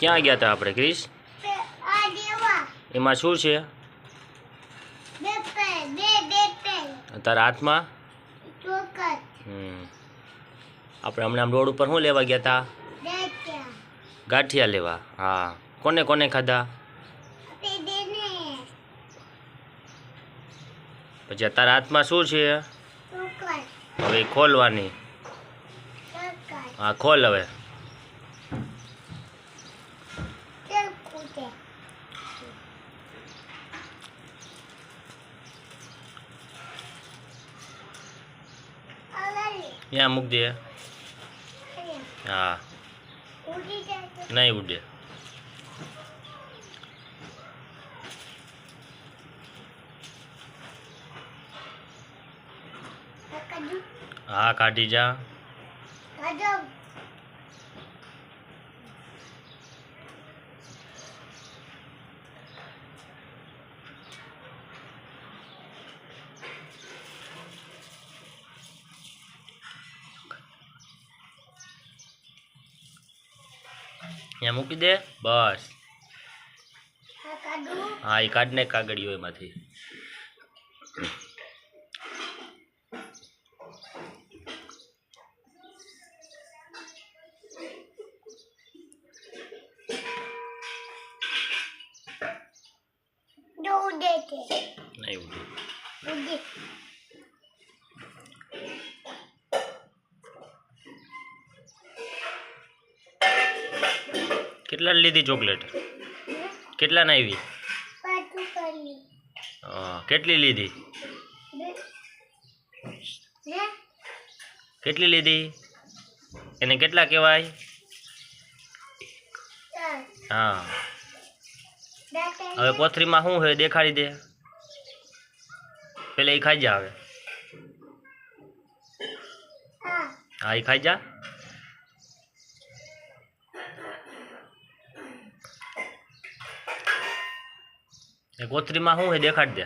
ક્યાં ગયા હતા આપણે ક્રિશ? એમાં શું છે તારા હાથમાં? આપણે હમણાં આમ રોડ ઉપર શું લેવા ગયા હતા? ગાંઠિયા લેવા. હા, કોને કોને ખાધા? પછી તારા હાથમાં શું છે? હવે ખોલવાની. હા, ખોલ હવે. यहाँ मूक दे. हाँ, नहीं उड़े. हाँ, काटी जा. यहाँ मूकी दे बस. हाँ, ये काटने कागड़ियों एमांथी. नहीं उड़ी. કેટલા લીધી ચોકલેટ? કેટલા ના આવી? કેટલી લીધી? કેટલી લીધી? એને કેટલા કહેવાય? હા, હવે કોથરીમાં શું છે દેખાડી દે. પેલા એ ખાઈ જા. હવે હા, એ ખાઈ જા. કોથરીમાં શું છે દેખાડ દે.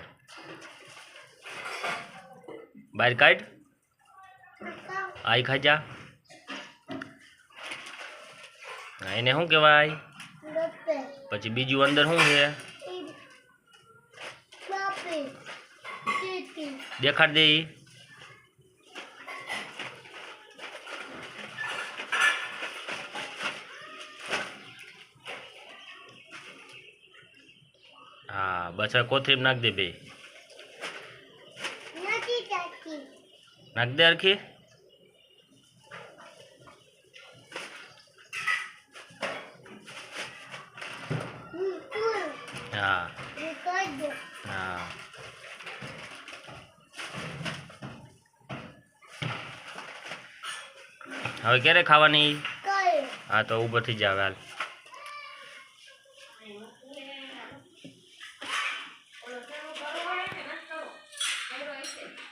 બહાર કાઢ. આ ખાઈ જા. એને શું કહેવાય? પછી બીજું અંદર શું છે દેખાડ દે. हाँ, बस कोथरी नाख दे बे. नाख दे अरखी. हाँ हाँ, હવે ક્યારે ખાવાની? હા, તો ઊભો થઈ જાવ હાલ.